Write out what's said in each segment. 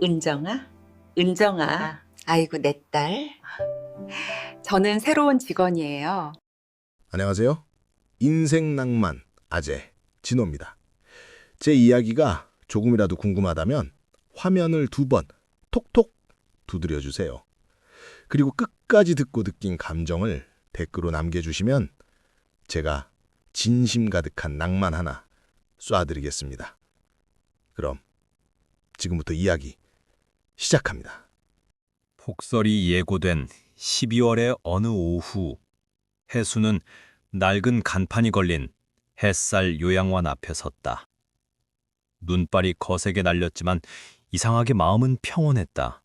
은정아, 은정아. 아이고, 내 딸. 저는 새로운 직원이에요. 안녕하세요. 인생 낭만 아재 진호입니다. 제 이야기가 조금이라도 궁금하다면 화면을 2번 톡톡 두드려 주세요. 그리고 끝까지 듣고 느낀 감정을 댓글로 남겨주시면 제가 진심 가득한 낭만 하나 쏴드리겠습니다. 그럼 지금부터 이야기 시작합니다. 폭설이 예고된 12월의 어느 오후, 해수는 낡은 간판이 걸린 햇살 요양원 앞에 섰다. 눈발이 거세게 날렸지만 이상하게 마음은 평온했다.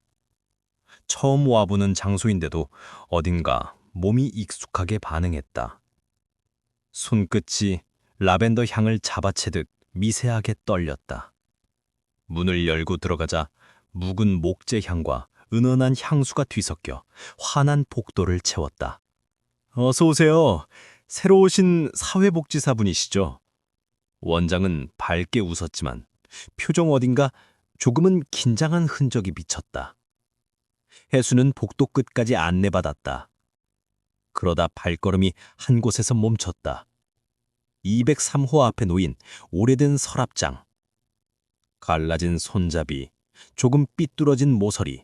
처음 와보는 장소인데도 어딘가 몸이 익숙하게 반응했다. 손끝이 라벤더 향을 잡아채듯 미세하게 떨렸다. 문을 열고 들어가자 묵은 목재 향과 은은한 향수가 뒤섞여 환한 복도를 채웠다. 어서 오세요. 새로 오신 사회복지사분이시죠? 원장은 밝게 웃었지만 표정 어딘가 조금은 긴장한 흔적이 비쳤다. 해수는 복도 끝까지 안내받았다. 그러다 발걸음이 한 곳에서 멈췄다. 203호 앞에 놓인 오래된 서랍장. 갈라진 손잡이, 조금 삐뚤어진 모서리,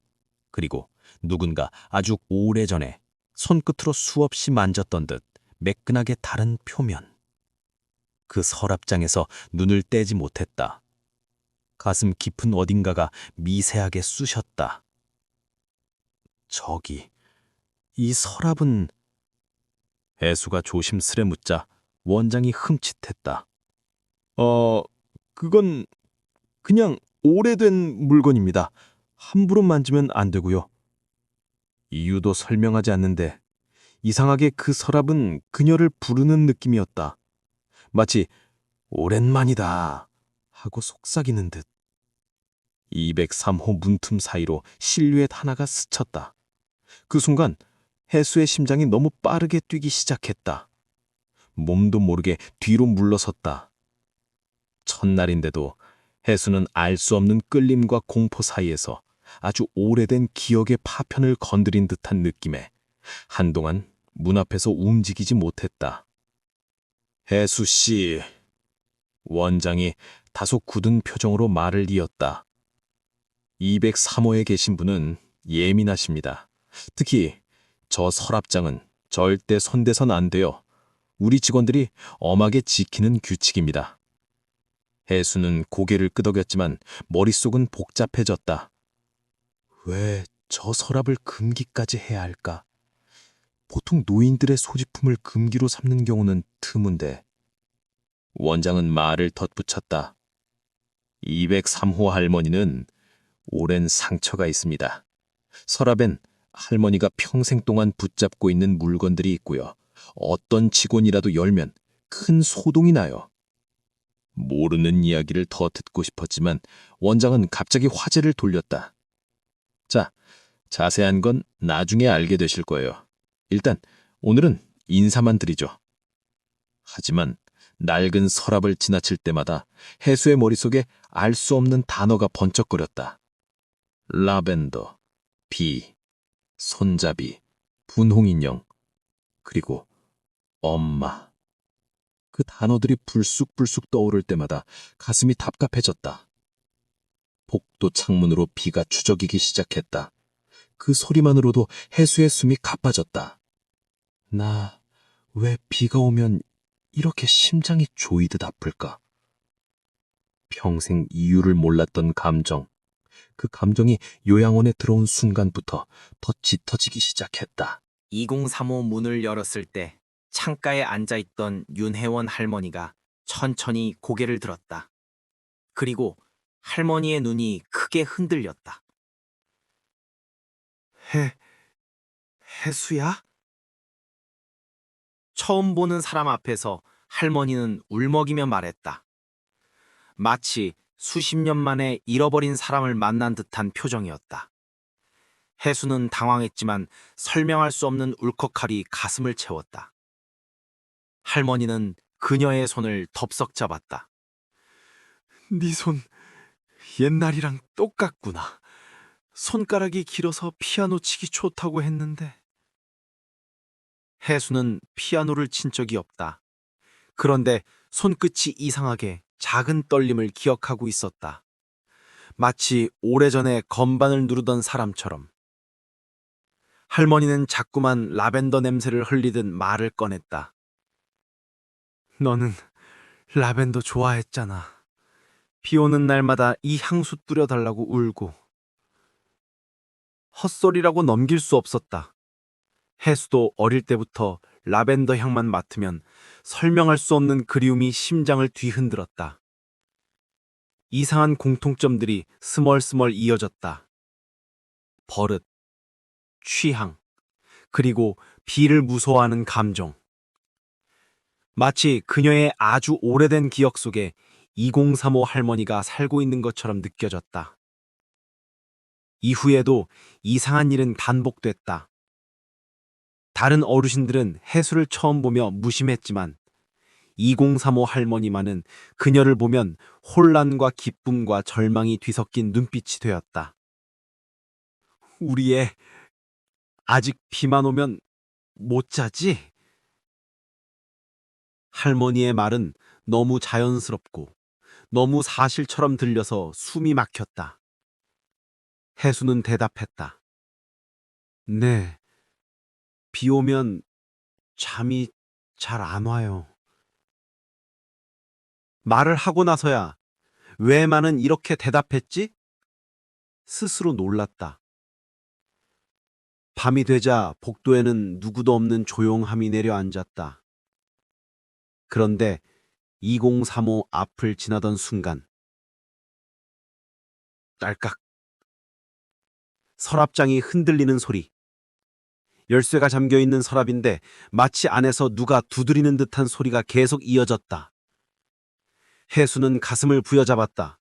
그리고 누군가 아주 오래전에 손끝으로 수없이 만졌던 듯 매끈하게 다른 표면. 그 서랍장에서 눈을 떼지 못했다. 가슴 깊은 어딘가가 미세하게 쑤셨다. 저기, 이 서랍은... 해수가 조심스레 묻자 원장이 흠칫했다. 그건 그냥 오래된 물건입니다. 함부로 만지면 안 되고요. 이유도 설명하지 않는데 이상하게 그 서랍은 그녀를 부르는 느낌이었다. 마치 오랜만이다 하고 속삭이는 듯. 203호 문틈 사이로 실루엣 하나가 스쳤다. 그 순간 해수의 심장이 너무 빠르게 뛰기 시작했다. 몸도 모르게 뒤로 물러섰다. 첫날인데도 해수는 알 수 없는 끌림과 공포 사이에서 아주 오래된 기억의 파편을 건드린 듯한 느낌에 한동안 문 앞에서 움직이지 못했다. 해수 씨, 원장이 다소 굳은 표정으로 말을 이었다. 203호에 계신 분은 예민하십니다. 특히 저 서랍장은 절대 손대선 안 돼요. 우리 직원들이 엄하게 지키는 규칙입니다. 해수는 고개를 끄덕였지만 머릿속은 복잡해졌다. 왜 저 서랍을 금기까지 해야 할까? 보통 노인들의 소지품을 금기로 삼는 경우는 드문데. 원장은 말을 덧붙였다. 203호 할머니는 오랜 상처가 있습니다. 서랍엔 할머니가 평생 동안 붙잡고 있는 물건들이 있고요. 어떤 직원이라도 열면 큰 소동이 나요. 모르는 이야기를 더 듣고 싶었지만 원장은 갑자기 화제를 돌렸다. 자, 자세한 건 나중에 알게 되실 거예요. 일단 오늘은 인사만 드리죠. 하지만 낡은 서랍을 지나칠 때마다 해수의 머릿속에 알 수 없는 단어가 번쩍거렸다. 라벤더, 비, 손잡이, 분홍인형, 그리고 엄마. 그 단어들이 불쑥불쑥 떠오를 때마다 가슴이 답답해졌다. 복도 창문으로 비가 추적이기 시작했다. 그 소리만으로도 해수의 숨이 가빠졌다. 나 왜 비가 오면 이렇게 심장이 조이듯 아플까? 평생 이유를 몰랐던 감정. 그 감정이 요양원에 들어온 순간부터 더 짙어지기 시작했다. 2035 문을 열었을 때 창가에 앉아있던 윤혜원 할머니가 천천히 고개를 들었다. 그리고 할머니의 눈이 크게 흔들렸다. 해수야? 처음 보는 사람 앞에서 할머니는 울먹이며 말했다. 마치 수십 년 만에 잃어버린 사람을 만난 듯한 표정이었다. 해수는 당황했지만 설명할 수 없는 울컥함이 가슴을 채웠다. 할머니는 그녀의 손을 덥석 잡았다. 네 손 옛날이랑 똑같구나. 손가락이 길어서 피아노 치기 좋다고 했는데. 해수는 피아노를 친 적이 없다. 그런데 손끝이 이상하게 작은 떨림을 기억하고 있었다. 마치 오래전에 건반을 누르던 사람처럼. 할머니는 자꾸만 라벤더 냄새를 흘리듯 말을 꺼냈다. 너는 라벤더 좋아했잖아. 비 오는 날마다 이 향수 뿌려달라고 울고. 헛소리라고 넘길 수 없었다. 해수도 어릴 때부터 라벤더 향만 맡으면 설명할 수 없는 그리움이 심장을 뒤흔들었다. 이상한 공통점들이 스멀스멀 이어졌다. 버릇, 취향, 그리고 비를 무서워하는 감정. 마치 그녀의 아주 오래된 기억 속에 2035 할머니가 살고 있는 것처럼 느껴졌다. 이후에도 이상한 일은 반복됐다. 다른 어르신들은 해수를 처음 보며 무심했지만 2035 할머니만은 그녀를 보면 혼란과 기쁨과 절망이 뒤섞인 눈빛이 되었다. 우리 애 아직 비만 오면 못 자지? 할머니의 말은 너무 자연스럽고 너무 사실처럼 들려서 숨이 막혔다. 해수는 대답했다. 네, 비 오면 잠이 잘 안 와요. 말을 하고 나서야 왜 나는 이렇게 대답했지? 스스로 놀랐다. 밤이 되자 복도에는 누구도 없는 조용함이 내려앉았다. 그런데 2035 앞을 지나던 순간 딸깍 서랍장이 흔들리는 소리. 열쇠가 잠겨있는 서랍인데 마치 안에서 누가 두드리는 듯한 소리가 계속 이어졌다. 해수는 가슴을 부여잡았다.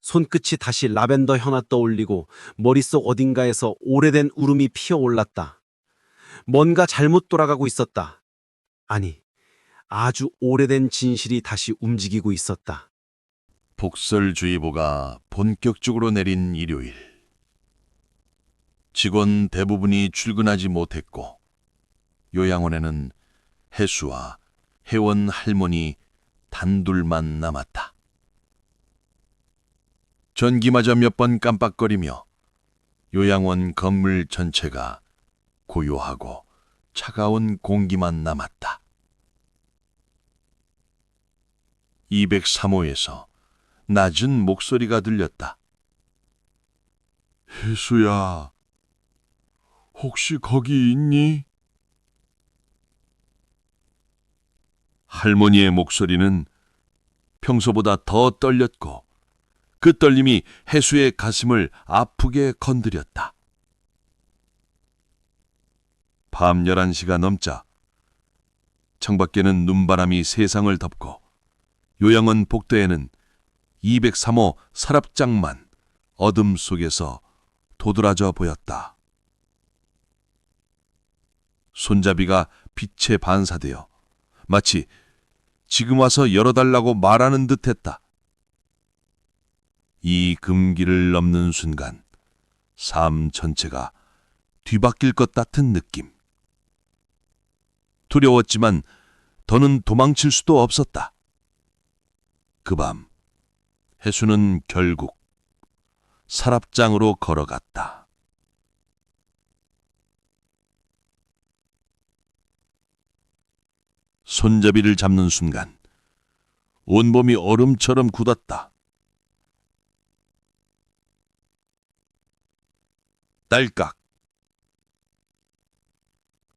손끝이 다시 라벤더 향이 떠올리고 머릿속 어딘가에서 오래된 울음이 피어올랐다. 뭔가 잘못 돌아가고 있었다. 아니, 아주 오래된 진실이 다시 움직이고 있었다. 폭설주의보가 본격적으로 내린 일요일. 직원 대부분이 출근하지 못했고 요양원에는 해수와 회원 할머니 단둘만 남았다. 전기마저 몇 번 깜빡거리며 요양원 건물 전체가 고요하고 차가운 공기만 남았다. 203호에서 낮은 목소리가 들렸다. 해수야, 혹시 거기 있니? 할머니의 목소리는 평소보다 더 떨렸고 그 떨림이 해수의 가슴을 아프게 건드렸다. 밤 11시가 넘자 창밖에는 눈바람이 세상을 덮고 요양원 복도에는 203호 서랍장만 어둠 속에서 도드라져 보였다. 손잡이가 빛에 반사되어 마치 지금 와서 열어달라고 말하는 듯했다. 이 금기를 넘는 순간 삶 전체가 뒤바뀔 것 같은 느낌. 두려웠지만 더는 도망칠 수도 없었다. 그 밤 해수는 결국 서랍장으로 걸어갔다. 손잡이를 잡는 순간 온몸이 얼음처럼 굳었다. 딸깍.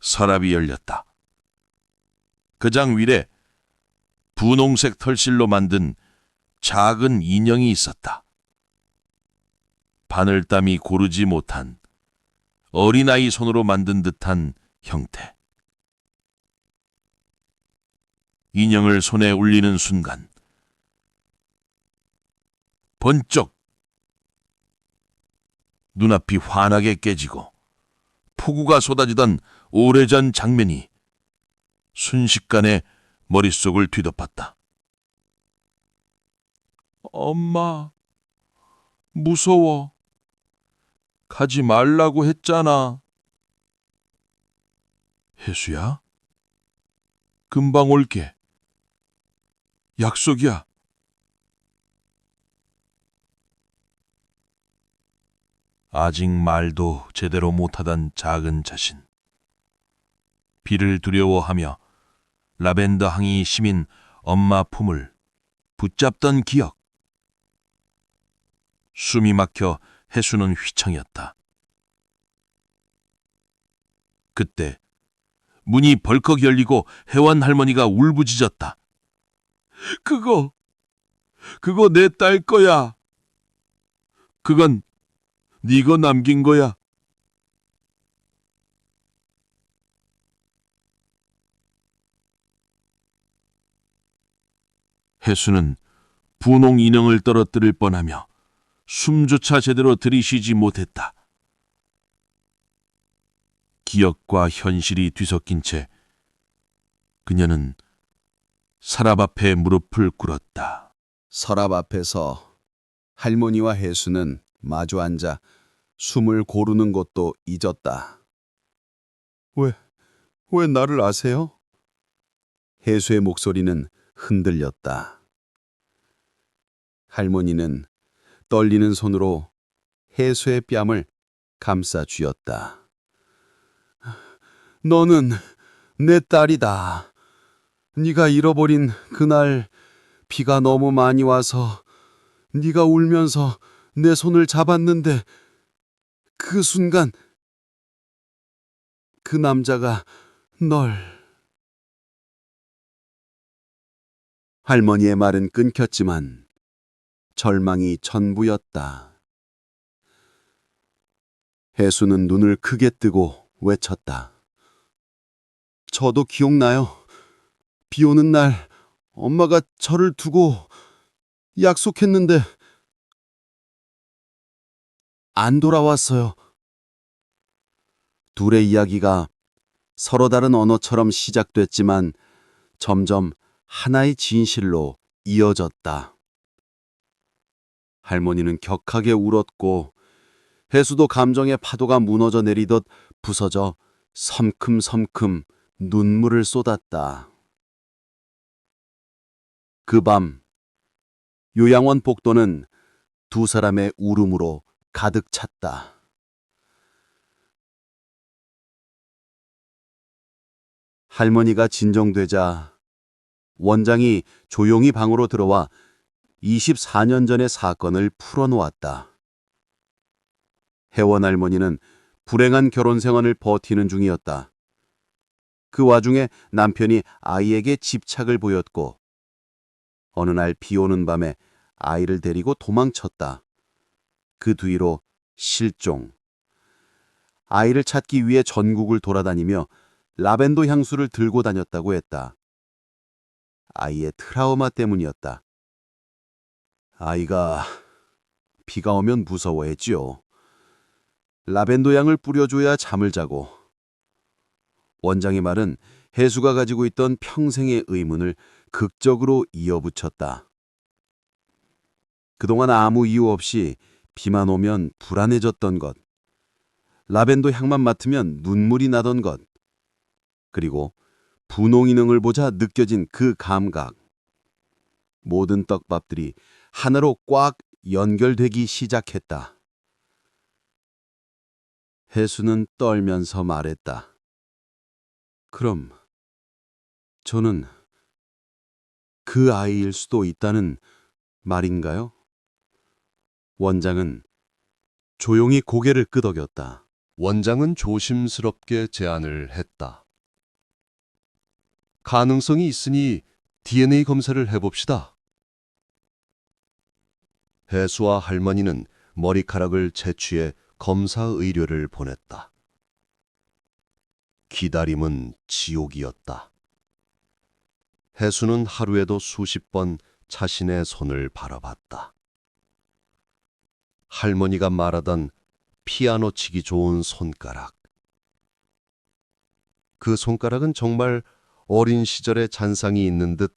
서랍이 열렸다. 그 장 위에 분홍색 털실로 만든 작은 인형이 있었다. 바늘땀이 고르지 못한 어린아이 손으로 만든 듯한 형태. 인형을 손에 올리는 순간 번쩍 눈앞이 환하게 깨지고 폭우가 쏟아지던 오래전 장면이 순식간에 머릿속을 뒤덮었다. 엄마, 무서워. 가지 말라고 했잖아. 혜수야? 금방 올게. 약속이야. 아직 말도 제대로 못하던 작은 자신. 비를 두려워하며 라벤더 향이 심인 엄마 품을 붙잡던 기억. 숨이 막혀 혜수는 휘청였다. 그때 문이 벌컥 열리고 혜원 할머니가 울부짖었다. 그거 내 딸 거야. 그건 네가 남긴 거야. 혜수는 분홍 인형을 떨어뜨릴 뻔하며 숨조차 제대로 들이쉬지 못했다. 기억과 현실이 뒤섞인 채 그녀는 서랍 앞에 무릎을 꿇었다. 서랍 앞에서 할머니와 혜수는 마주 앉아 숨을 고르는 것도 잊었다. 왜 나를 아세요? 혜수의 목소리는 흔들렸다. 할머니는 떨리는 손으로 혜수의 뺨을 감싸 쥐었다. 너는 내 딸이다. 네가 잃어버린 그날 비가 너무 많이 와서 네가 울면서 내 손을 잡았는데 그 순간 그 남자가 널... 할머니의 말은 끊겼지만 절망이 전부였다. 혜수는 눈을 크게 뜨고 외쳤다. 저도 기억나요. 비 오는 날 엄마가 저를 두고 약속했는데 안 돌아왔어요. 둘의 이야기가 서로 다른 언어처럼 시작됐지만 점점 하나의 진실로 이어졌다. 할머니는 격하게 울었고 혜수도 감정의 파도가 무너져 내리듯 부서져 섬큼섬큼 눈물을 쏟았다. 그 밤 요양원 복도는 두 사람의 울음으로 가득 찼다. 할머니가 진정되자 원장이 조용히 방으로 들어와 24년 전의 사건을 풀어놓았다. 혜원 할머니는 불행한 결혼 생활을 버티는 중이었다. 그 와중에 남편이 아이에게 집착을 보였고 어느 날 비 오는 밤에 아이를 데리고 도망쳤다. 그 뒤로 실종. 아이를 찾기 위해 전국을 돌아다니며 라벤더 향수를 들고 다녔다고 했다. 아이의 트라우마 때문이었다. 아이가 비가 오면 무서워했지요. 라벤더 향을 뿌려줘야 잠을 자고. 원장의 말은 혜수가 가지고 있던 평생의 의문을 극적으로 이어붙였다. 그동안 아무 이유 없이 비만 오면 불안해졌던 것, 라벤더 향만 맡으면 눈물이 나던 것, 그리고 분홍인형을 보자 느껴진 그 감각. 모든 떡밥들이 하나로 꽉 연결되기 시작했다. 혜수는 떨면서 말했다. 그럼 저는 그 아이일 수도 있다는 말인가요? 원장은 조용히 고개를 끄덕였다. 원장은 조심스럽게 제안을 했다. 가능성이 있으니 DNA 검사를 해봅시다. 혜수와 할머니는 머리카락을 채취해 검사 의뢰를 보냈다. 기다림은 지옥이었다. 혜수는 하루에도 수십 번 자신의 손을 바라봤다. 할머니가 말하던 피아노 치기 좋은 손가락. 그 손가락은 정말 어린 시절의 잔상이 있는 듯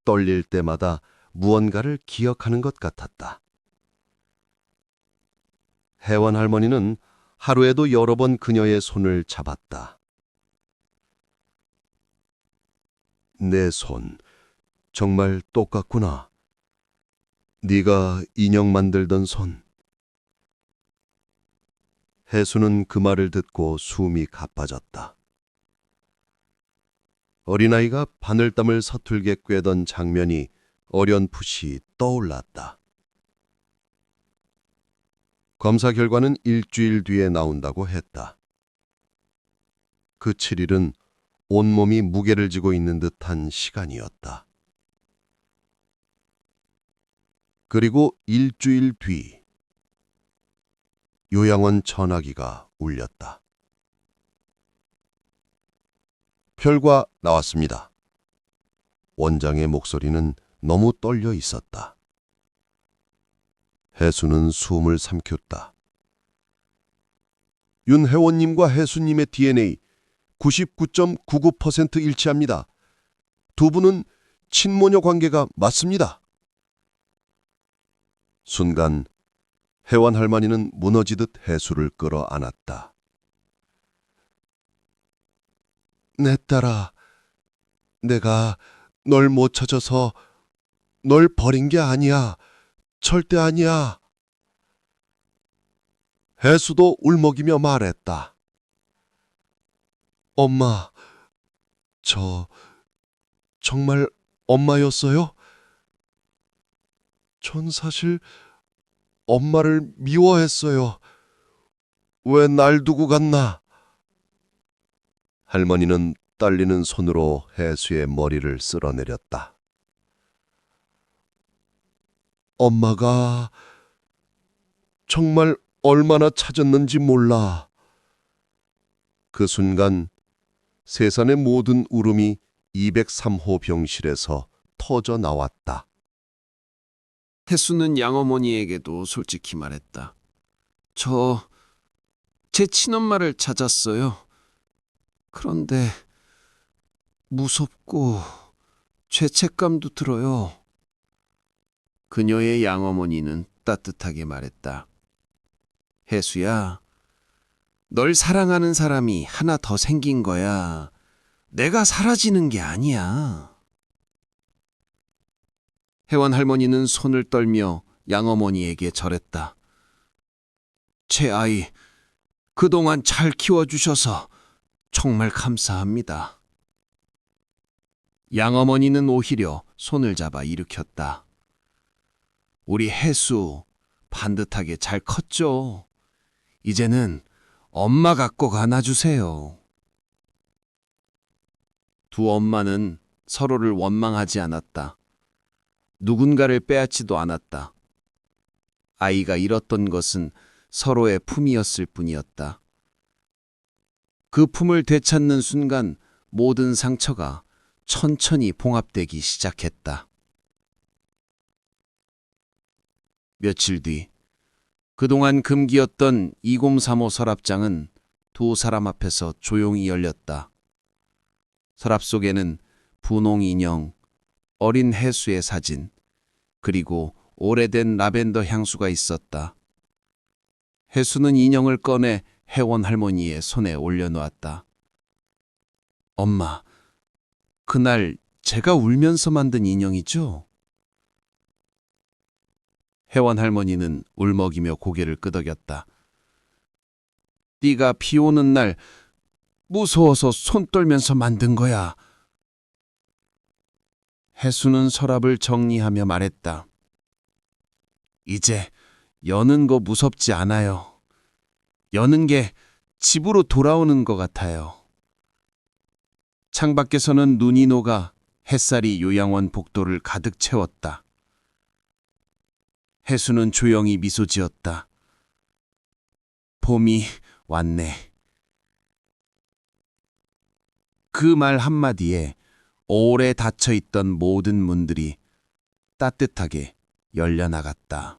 떨릴 때마다 무언가를 기억하는 것 같았다. 혜원 할머니는 하루에도 여러 번 그녀의 손을 잡았다. 내 손, 정말 똑같구나. 네가 인형 만들던 손. 혜수는 그 말을 듣고 숨이 가빠졌다. 어린아이가 바늘땀을 서툴게 꿰던 장면이 어렴풋이 떠올랐다. 검사 결과는 일주일 뒤에 나온다고 했다. 그 7일은 온몸이 무게를 지고 있는 듯한 시간이었다. 그리고 일주일 뒤, 요양원 전화기가 울렸다. 결과 나왔습니다. 원장의 목소리는 너무 떨려 있었다. 혜수는 숨을 삼켰다. 윤혜원님과 혜수님의 DNA 99.99% 일치합니다. 두 분은 친모녀 관계가 맞습니다. 순간 혜원 할머니는 무너지듯 혜수를 끌어안았다. 내 딸아, 내가 널 못 찾아서 널 버린 게 아니야. 절대 아니야. 혜수도 울먹이며 말했다. 엄마, 저 정말 엄마였어요? 전 사실 엄마를 미워했어요. 왜 날 두고 갔나? 할머니는 떨리는 손으로 혜수의 머리를 쓸어내렸다. 엄마가 정말 얼마나 찾았는지 몰라. 그 순간 세상의 모든 울음이 203호 병실에서 터져 나왔다. 혜수는 양어머니에게도 솔직히 말했다. 제 친엄마를 찾았어요. 그런데 무섭고 죄책감도 들어요. 그녀의 양어머니는 따뜻하게 말했다. 혜수야, 널 사랑하는 사람이 하나 더 생긴 거야. 내가 사라지는 게 아니야. 혜원 할머니는 손을 떨며 양어머니에게 절했다. 제 아이, 그동안 잘 키워주셔서 정말 감사합니다. 양어머니는 오히려 손을 잡아 일으켰다. 우리 혜수 반듯하게 잘 컸죠. 이제는 엄마가 꼭 안아주세요. 두 엄마는 서로를 원망하지 않았다. 누군가를 빼앗지도 않았다. 아이가 잃었던 것은 서로의 품이었을 뿐이었다. 그 품을 되찾는 순간 모든 상처가 천천히 봉합되기 시작했다. 며칠 뒤, 그동안 금기였던 2035 서랍장은 두 사람 앞에서 조용히 열렸다. 서랍 속에는 분홍 인형, 어린 혜수의 사진, 그리고 오래된 라벤더 향수가 있었다. 혜수는 인형을 꺼내 혜원 할머니의 손에 올려놓았다. 엄마, 그날 제가 울면서 만든 인형이죠? 혜원 할머니는 울먹이며 고개를 끄덕였다. 네가 비 오는 날 무서워서 손 떨면서 만든 거야. 혜수는 서랍을 정리하며 말했다. 이제 여는 거 무섭지 않아요. 여는 게 집으로 돌아오는 것 같아요. 창밖에서는 눈이 녹아 햇살이 요양원 복도를 가득 채웠다. 혜수는 조용히 미소 지었다. 봄이 왔네. 그 말 한마디에 오래 닫혀있던 모든 문들이 따뜻하게 열려나갔다.